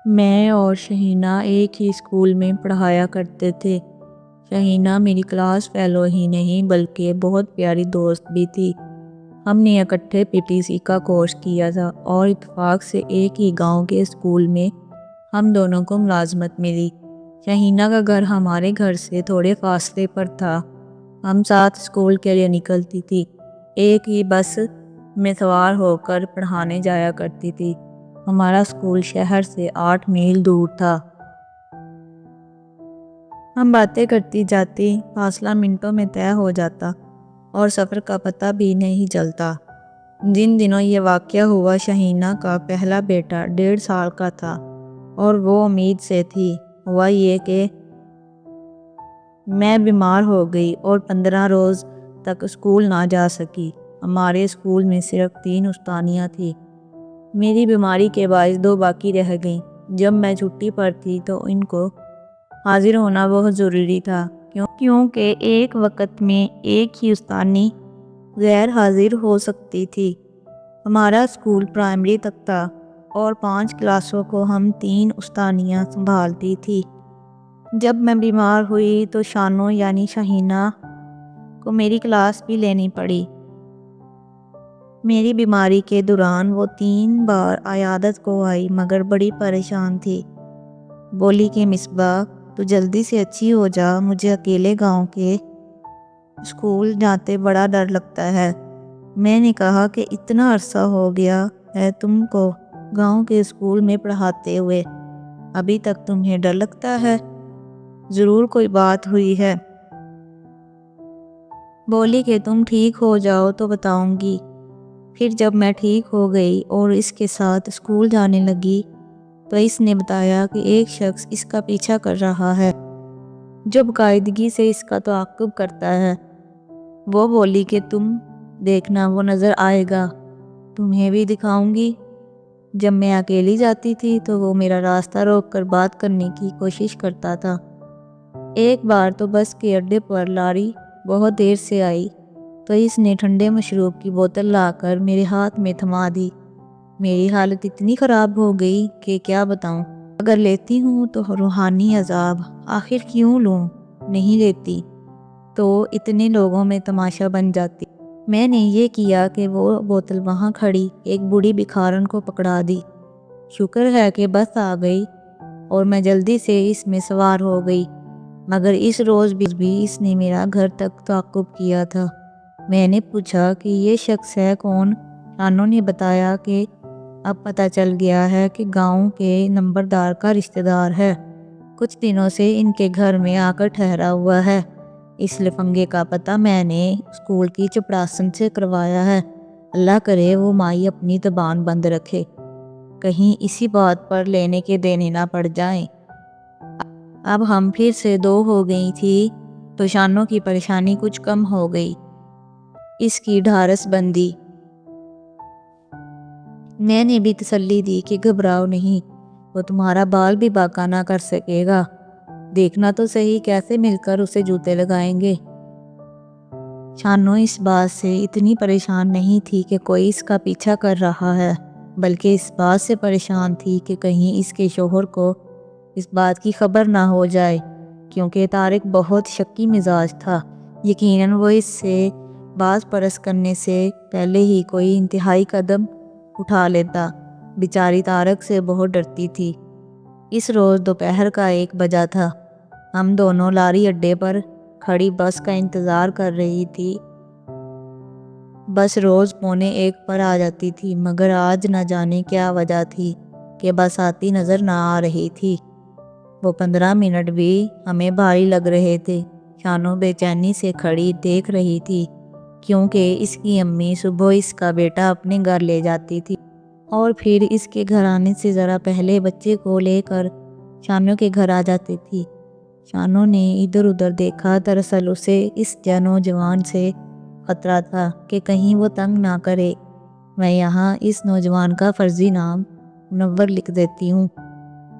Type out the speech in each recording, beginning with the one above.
میں اور شہینہ ایک ہی اسکول میں پڑھایا کرتے تھے۔ شہینہ میری کلاس فیلو ہی نہیں بلکہ بہت پیاری دوست بھی تھی۔ ہم نے اکٹھے PTC کا کورس کیا تھا اور اتفاق سے ایک ہی گاؤں کے اسکول میں ہم دونوں کو ملازمت ملی۔ شہینہ کا گھر ہمارے گھر سے تھوڑے فاصلے پر تھا۔ ہم ساتھ اسکول کے لیے نکلتی تھی، ایک ہی بس میں سوار ہو کر پڑھانے جایا کرتی تھی۔ ہمارا اسکول شہر سے 8 میل دور تھا۔ ہم باتیں کرتی جاتی، فاصلہ منٹوں میں طے ہو جاتا اور سفر کا پتہ بھی نہیں چلتا۔ جن دنوں یہ واقعہ ہوا، شہینہ کا پہلا بیٹا 1.5 سال کا تھا اور وہ امید سے تھی۔ ہوا یہ کہ میں بیمار ہو گئی اور 15 روز تک اسکول نہ جا سکی۔ ہمارے اسکول میں صرف 3 استانیاں تھیں۔ میری بیماری کے باعث 2 باقی رہ گئیں۔ جب میں چھٹی پر تھی تو ان کو حاضر ہونا بہت ضروری تھا، کیونکہ ایک وقت میں ایک ہی استانی غیر حاضر ہو سکتی تھی۔ ہمارا اسکول پرائمری تک تھا اور 5 کلاسوں کو ہم 3 استانیاں سنبھالتی تھی۔ جب میں بیمار ہوئی تو شانو یعنی شہینہ کو میری کلاس بھی لینی پڑی۔ میری بیماری کے دوران وہ 3 بار عیادت کو آئی مگر بڑی پریشان تھی۔ بولی کہ مصباح، تو جلدی سے اچھی ہو جا، مجھے اکیلے گاؤں کے اسکول جاتے بڑا ڈر لگتا ہے۔ میں نے کہا کہ اتنا عرصہ ہو گیا ہے تم کو گاؤں کے اسکول میں پڑھاتے ہوئے، ابھی تک تمہیں ڈر لگتا ہے؟ ضرور کوئی بات ہوئی ہے۔ بولی کہ تم ٹھیک ہو جاؤ تو بتاؤں گی۔ پھر جب میں ٹھیک ہو گئی اور اس کے ساتھ اسکول جانے لگی تو اس نے بتایا کہ ایک شخص اس کا پیچھا کر رہا ہے جو باقاعدگی سے اس کا تعاقب کرتا ہے۔ وہ بولی کہ تم دیکھنا، وہ نظر آئے گا، تمہیں بھی دکھاؤں گی۔ جب میں اکیلی جاتی تھی تو وہ میرا راستہ روک کر بات کرنے کی کوشش کرتا تھا۔ ایک بار تو بس کے اڈے پر لاری بہت دیر سے آئی تو اس نے ٹھنڈے مشروب کی بوتل لا کر میرے ہاتھ میں تھما دی۔ میری حالت اتنی خراب ہو گئی کہ کیا بتاؤں۔ اگر لیتی ہوں تو روحانی عذاب، آخر کیوں لوں؟ نہیں لیتی تو اتنے لوگوں میں تماشا بن جاتی۔ میں نے یہ کیا کہ وہ بوتل وہاں کھڑی ایک بوڑھی بکھارن کو پکڑا دی۔ شکر ہے کہ بس آ گئی اور میں جلدی سے اس میں سوار ہو گئی، مگر اس روز بھی اس نے میرا گھر تک تعاقب کیا تھا۔ میں نے پوچھا کہ یہ شخص ہے کون؟ شانو نے بتایا کہ اب پتہ چل گیا ہے کہ گاؤں کے نمبردار کا رشتہ دار ہے، کچھ دنوں سے ان کے گھر میں آ کر ٹھہرا ہوا ہے۔ اس لفنگے کا پتہ میں نے اسکول کی چپڑاسن سے کروایا ہے۔ اللہ کرے وہ مائی اپنی زبان بند رکھے، کہیں اسی بات پر لینے کے دینے نہ پڑ جائیں۔ اب ہم پھر سے 2 ہو گئی تھی تو شانو کی پریشانی کچھ کم ہو گئی۔ اس کی ڈھارس بندی۔ میں نے بھی تسلی دی کہ گھبراؤ نہیں، وہ تمہارا بال بھی باقا نہ کر سکے گا، دیکھنا تو صحیح کیسے مل کر اسے جوتے لگائیں گے۔ شانو اس بات سے اتنی پریشان نہیں تھی کہ کوئی اس کا پیچھا کر رہا ہے، بلکہ اس بات سے پریشان تھی کہ کہیں اس کے شوہر کو اس بات کی خبر نہ ہو جائے، کیونکہ طارق بہت شکی مزاج تھا۔ یقیناً وہ اس سے باز پرس کرنے سے پہلے ہی کوئی انتہائی قدم اٹھا لیتا۔ بیچاری طارق سے بہت ڈرتی تھی۔ اس روز دوپہر کا 1 بجا تھا۔ ہم دونوں لاری اڈے پر کھڑی بس کا انتظار کر رہی تھی۔ بس روز 1:45 پر آ جاتی تھی، مگر آج نہ جانے کیا وجہ تھی کہ بس آتی نظر نہ آ رہی تھی۔ وہ 15 منٹ بھی ہمیں بھاری لگ رہے تھے۔ شانو بے چینی سے کھڑی دیکھ رہی تھی، کیونکہ اس کی امی صبح اس کا بیٹا اپنے گھر لے جاتی تھی اور پھر اس کے گھر آنے سے ذرا پہلے بچے کو لے کر شانو کے گھر آ جاتی تھی۔ شانو نے ادھر ادھر دیکھا، دراصل اسے اس نوجوان سے خطرہ تھا کہ کہیں وہ تنگ نہ کرے۔ میں یہاں اس نوجوان کا فرضی نام منور لکھ دیتی ہوں۔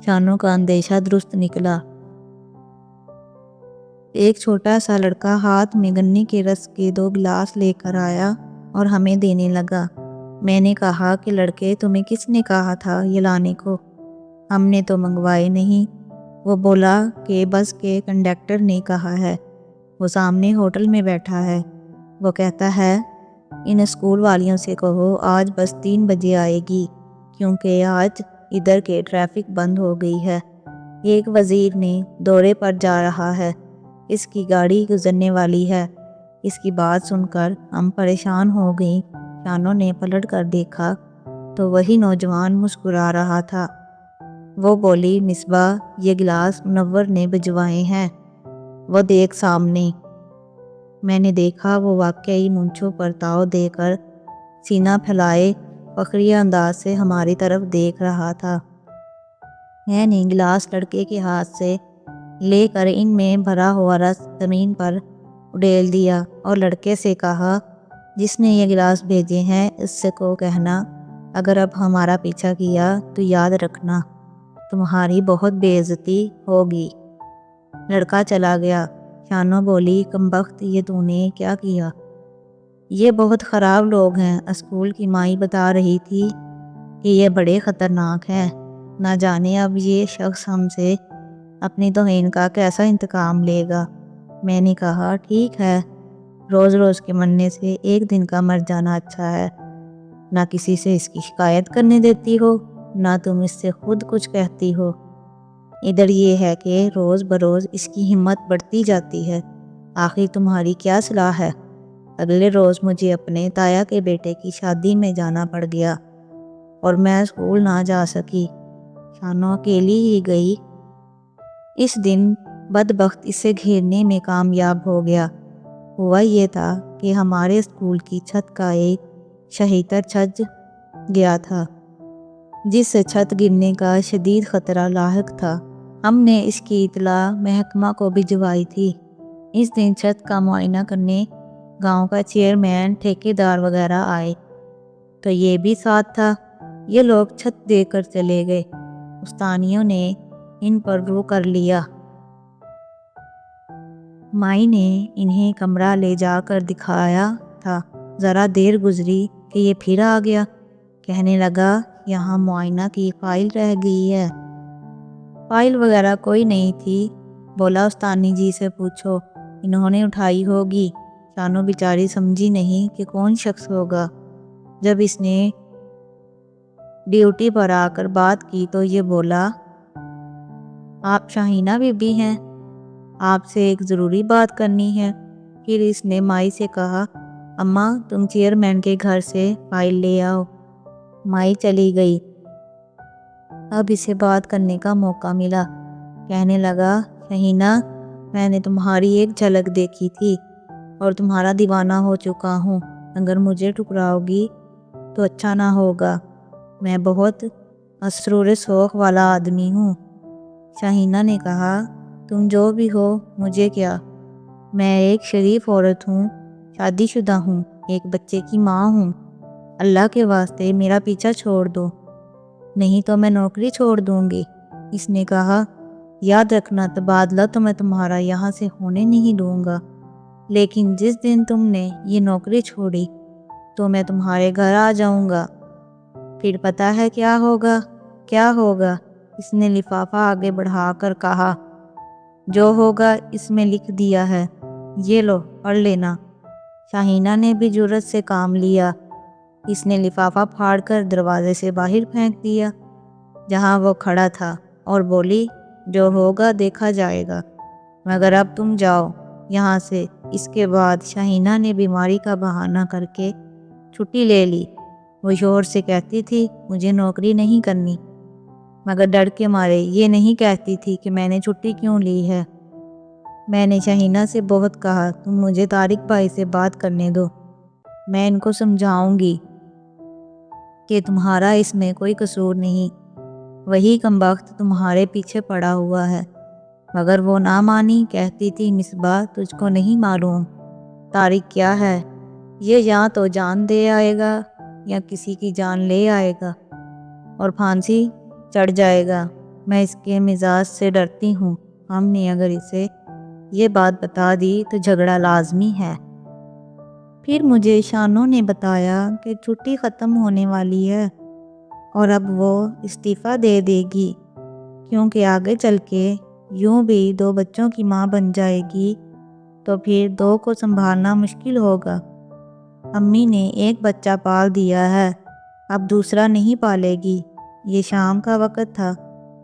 شانو کا اندیشہ درست نکلا۔ ایک چھوٹا سا لڑکا ہاتھ میں گنے کے رس کے 2 گلاس لے کر آیا اور ہمیں دینے لگا۔ میں نے کہا کہ لڑکے، تمہیں کس نے کہا تھا یہ لانے کو؟ ہم نے تو منگوائے نہیں۔ وہ بولا کہ بس کے کنڈکٹر نے کہا ہے، وہ سامنے ہوٹل میں بیٹھا ہے، وہ کہتا ہے ان اسکول والیوں سے کہو آج بس 3 بجے آئے گی، کیونکہ آج ادھر کے ٹریفک بند ہو گئی ہے۔ ایک وزیر نے دورے پر جا رہا ہے، اس کی گاڑی گزرنے والی ہے۔ اس کی بات سن کر ہم پریشان ہو گئیں۔ شانو نے پلٹ کر دیکھا تو وہی نوجوان مسکرا رہا تھا۔ وہ بولی، مصباح، یہ گلاس منور نے بھجوائے ہیں، وہ دیکھ سامنے۔ میں نے دیکھا وہ واقعی مونچھوں پر تاؤ دے کر سینہ پھیلائے فخریہ انداز سے ہماری طرف دیکھ رہا تھا۔ میں نے گلاس لڑکے کے ہاتھ سے لے کر ان میں بھرا ہوا رس زمین پر اڈیل دیا اور لڑکے سے کہا، جس نے یہ گلاس بھیجے ہیں اس سے کو کہنا اگر اب ہمارا پیچھا کیا تو یاد رکھنا تمہاری بہت بے عزتی ہوگی۔ لڑکا چلا گیا۔ شانو بولی، کمبخت، یہ تو نے کیا کیا؟ یہ بہت خراب لوگ ہیں، اسکول کی مائی بتا رہی تھی کہ یہ بڑے خطرناک ہیں، نہ جانے اب یہ شخص ہم سے اپنی توہین کا کیسا انتقام لے گا۔ میں نے کہا، ٹھیک ہے، روز روز کے مرنے سے ایک دن کا مر جانا اچھا ہے۔ نہ کسی سے اس کی شکایت کرنے دیتی ہو، نہ تم اس سے خود کچھ کہتی ہو۔ ادھر یہ ہے کہ روز بروز اس کی ہمت بڑھتی جاتی ہے۔ آخر تمہاری کیا صلاح ہے؟ اگلے روز مجھے اپنے تایا کے بیٹے کی شادی میں جانا پڑ گیا اور میں اسکول نہ جا سکی۔ شانو اکیلی ہی گئی۔ اس دن بدبخت اسے گھیرنے میں کامیاب ہو گیا۔ ہوا یہ تھا کہ ہمارے اسکول کی چھت کا ایک شہیتر چھج گیا تھا، جس سے چھت گرنے کا شدید خطرہ لاحق تھا۔ ہم نے اس کی اطلاع محکمہ کو بھجوائی تھی۔ اس دن چھت کا معائنہ کرنے گاؤں کا چیئرمین، ٹھیکیدار وغیرہ آئے، تو یہ بھی ساتھ تھا۔ یہ لوگ چھت دے کر چلے گئے۔ استانیوں نے ان پر رو کر لیا۔ مائی نے انہیں کمرہ لے جا کر دکھایا تھا۔ ذرا دیر گزری کہ یہ پھر آ گیا۔ کہنے لگا، یہاں معائنہ کی فائل رہ گئی ہے۔ فائل وغیرہ کوئی نہیں تھی۔ بولا، استانی جی سے پوچھو، انہوں نے اٹھائی ہوگی۔ شانو بیچاری سمجھی نہیں کہ کون شخص ہوگا۔ جب اس نے ڈیوٹی پر آ کر بات کی تو یہ بولا، آپ شاہینہ بی بی ہیں؟ آپ سے ایک ضروری بات کرنی ہے۔ پھر اس نے مائی سے کہا، اماں تم چیئرمین کے گھر سے فائل لے آؤ۔ مائی چلی گئی۔ اب اسے بات کرنے کا موقع ملا۔ کہنے لگا، شاہینہ، میں نے تمہاری ایک جھلک دیکھی تھی اور تمہارا دیوانہ ہو چکا ہوں۔ اگر مجھے ٹھکراؤ گی تو اچھا نہ ہوگا۔ میں بہت مسرور شوق والا آدمی ہوں۔ شاہینہ نے کہا، تم جو بھی ہو مجھے کیا، میں ایک شریف عورت ہوں، شادی شدہ ہوں، ایک بچے کی ماں ہوں۔ اللہ کے واسطے میرا پیچھا چھوڑ دو، نہیں تو میں نوکری چھوڑ دوں گی۔ اس نے کہا، یاد رکھنا تبادلہ تو میں تمہارا یہاں سے ہونے نہیں دوں گا، لیکن جس دن تم نے یہ نوکری چھوڑی تو میں تمہارے گھر آ جاؤں گا۔ پھر پتہ ہے کیا ہوگا؟ کیا ہوگا؟ اس نے لفافہ آگے بڑھا کر کہا، جو ہوگا اس میں لکھ دیا ہے، یہ لو پڑھ لینا۔ شاہینہ نے بھی جرأت سے کام لیا۔ اس نے لفافہ پھاڑ کر دروازے سے باہر پھینک دیا جہاں وہ کھڑا تھا اور بولی، جو ہوگا دیکھا جائے گا، مگر اب تم جاؤ یہاں سے۔ اس کے بعد شاہینہ نے بیماری کا بہانہ کر کے چھٹی لے لی۔ وہ شوہر سے کہتی تھی مجھے نوکری نہیں کرنی، مگر ڈر کے مارے یہ نہیں کہتی تھی کہ میں نے چھٹی کیوں لی ہے۔ میں نے شاہینہ سے بہت کہا، تم مجھے طارق بھائی سے بات کرنے دو، میں ان کو سمجھاؤں گی کہ تمہارا اس میں کوئی قصور نہیں، وہی کمبخت تمہارے پیچھے پڑا ہوا ہے۔ مگر وہ نہ مانی، کہتی تھی، مصباح تجھ کو نہیں معلوم طارق کیا ہے، یہ یا تو جان دے آئے گا یا کسی کی جان لے آئے گا اور پھانسی چڑھ جائے گا۔ میں اس کے مزاج سے ڈرتی ہوں۔ ہم نے اگر اسے یہ بات بتا دی تو جھگڑا لازمی ہے۔ پھر مجھے شانو نے بتایا کہ چھٹی ختم ہونے والی ہے اور اب وہ استعفیٰ دے دے گی۔ کیونکہ آگے چل کے یوں بھی 2 بچوں کی ماں بن جائے گی تو پھر 2 کو سنبھالنا مشکل ہوگا۔ امی نے ایک بچہ پال دیا ہے، اب دوسرا نہیں پالے گی۔ یہ شام کا وقت تھا،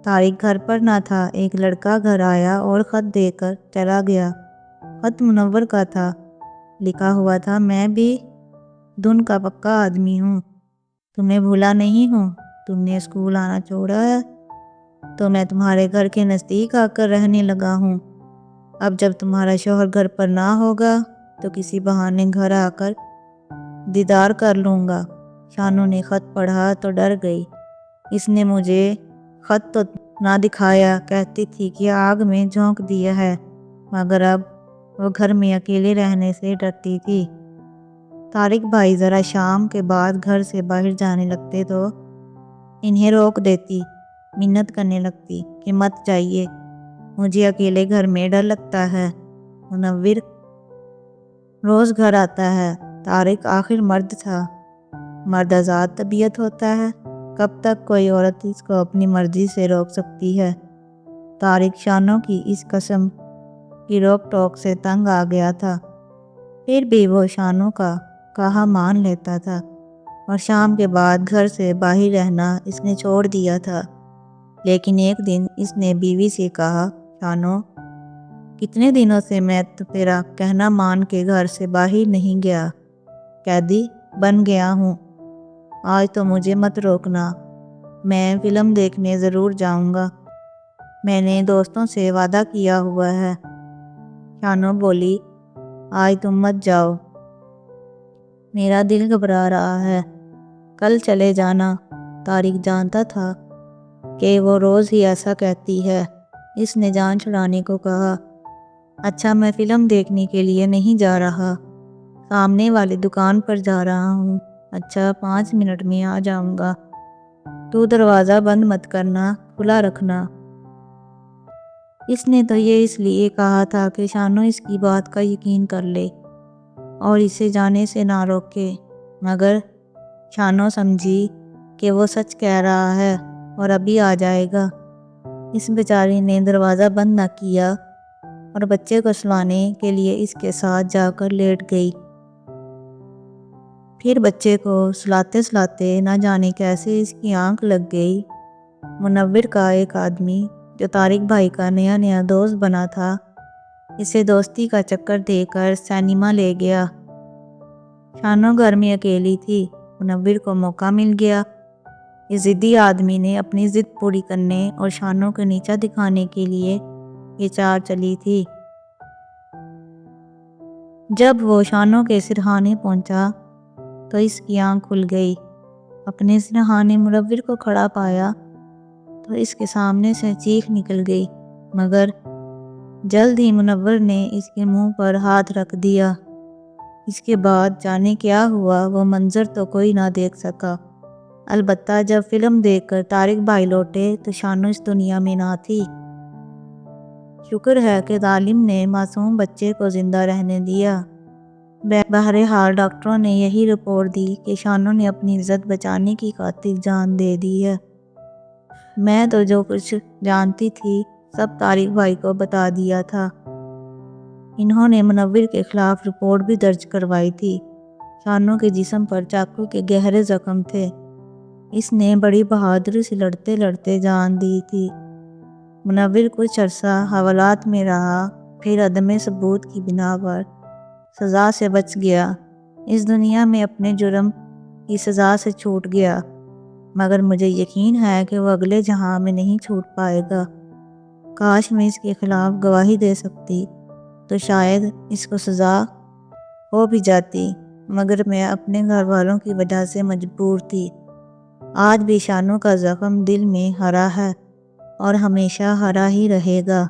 طارق گھر پر نہ تھا۔ ایک لڑکا گھر آیا اور خط دے کر چلا گیا۔ خط منور کا تھا، لکھا ہوا تھا، میں بھی دن کا پکا آدمی ہوں، تمہیں بھولا نہیں ہوں۔ تم نے اسکول آنا چھوڑا ہے تو میں تمہارے گھر کے نزدیک آ کر رہنے لگا ہوں۔ اب جب تمہارا شوہر گھر پر نہ ہوگا تو کسی بہانے گھر آ کر دیدار کر لوں گا۔ شانو نے خط پڑھا تو ڈر گئی۔ اس نے مجھے خط تو نہ دکھایا، کہتی تھی کہ آگ میں جھونک دیا ہے، مگر اب وہ گھر میں اکیلے رہنے سے ڈرتی تھی۔ طارق بھائی ذرا شام کے بعد گھر سے باہر جانے لگتے تو انہیں روک دیتی، منت کرنے لگتی کہ مت جائیے، مجھے اکیلے گھر میں ڈر لگتا ہے۔ منور روز گھر آتا ہے۔ طارق آخر مرد تھا، مرد آزاد طبیعت ہوتا ہے، کب تک کوئی عورت اس کو اپنی مرضی سے روک سکتی ہے؟ طارق شانو کی اس قسم کی روک ٹوک سے تنگ آ گیا تھا، پھر بھی وہ شانو کا کہا مان لیتا تھا اور شام کے بعد گھر سے باہر رہنا اس نے چھوڑ دیا تھا۔ لیکن ایک دن اس نے بیوی سے کہا، شانو، کتنے دنوں سے میں تو تیرا کہنا مان کے گھر سے باہر نہیں گیا، قیدی بن گیا ہوں، آج تو مجھے مت روکنا، میں فلم دیکھنے ضرور جاؤں گا، میں نے دوستوں سے وعدہ کیا ہوا ہے۔ شانو بولی، آج تم مت جاؤ، میرا دل گھبرا رہا ہے، کل چلے جانا۔ طارق جانتا تھا کہ وہ روز ہی ایسا کہتی ہے۔ اس نے جان چھڑانے کو کہا، اچھا میں فلم دیکھنے کے لیے نہیں جا رہا، سامنے والی دکان پر جا رہا ہوں، اچھا 5 منٹ میں آ جاؤں گا، تو دروازہ بند مت کرنا، کھلا رکھنا۔ اس نے تو یہ اس لیے کہا تھا کہ شانو اس کی بات کا یقین کر لے اور اسے جانے سے نہ روکے، مگر شانو سمجھی کہ وہ سچ کہہ رہا ہے اور ابھی آ جائے گا۔ اس بیچاری نے دروازہ بند نہ کیا اور بچے کو سلانے کے لیے اس کے ساتھ جا کر لیٹ گئی۔ پھر بچے کو سلاتے سلاتے نہ جانے کیسے اس کی آنکھ لگ گئی۔ منور کا ایک آدمی جو طارق بھائی کا نیا نیا دوست بنا تھا، اسے دوستی کا چکر دے کر سینما لے گیا۔ شانو گھر میں اکیلی تھی، منور کو موقع مل گیا۔ اس ضدی آدمی نے اپنی ضد پوری کرنے اور شانو کو نیچا دکھانے کے لیے یہ چال چلی تھی۔ جب وہ شانو کے سرہانے پہنچا تو اس کی آنکھ کھل گئی۔ اپنے سرہانے منور کو کھڑا پایا تو اس کے سامنے سے چیخ نکل گئی، مگر جلد ہی منور نے اس کے منہ پر ہاتھ رکھ دیا۔ اس کے بعد جانے کیا ہوا وہ منظر تو کوئی نہ دیکھ سکا، البتہ جب فلم دیکھ کر طارق بھائی لوٹے تو شانو اس دنیا میں نہ تھی۔ شکر ہے کہ ظالم نے معصوم بچے کو زندہ رہنے دیا۔ بہرحال ڈاکٹروں نے یہی رپورٹ دی کہ شانو نے اپنی عزت بچانے کی خاطر جان دے دی ہے۔ میں تو جو کچھ جانتی تھی سب طارق بھائی کو بتا دیا تھا۔ انہوں نے منور کے خلاف رپورٹ بھی درج کروائی تھی۔ شانو کے جسم پر چاقو کے گہرے زخم تھے، اس نے بڑی بہادری سے لڑتے لڑتے جان دی تھی۔ منور کچھ عرصہ حوالات میں رہا، پھر عدم ثبوت کی بنا پر سزا سے بچ گیا، اس دنیا میں اپنے جرم کی سزا سے چھوٹ گیا، مگر مجھے یقین ہے کہ وہ اگلے جہاں میں نہیں چھوٹ پائے گا۔ کاش میں اس کے خلاف گواہی دے سکتی تو شاید اس کو سزا ہو بھی جاتی، مگر میں اپنے گھر والوں کی وجہ سے مجبور تھی۔ آج بھی شانو کا زخم دل میں ہرا ہے اور ہمیشہ ہرا ہی رہے گا۔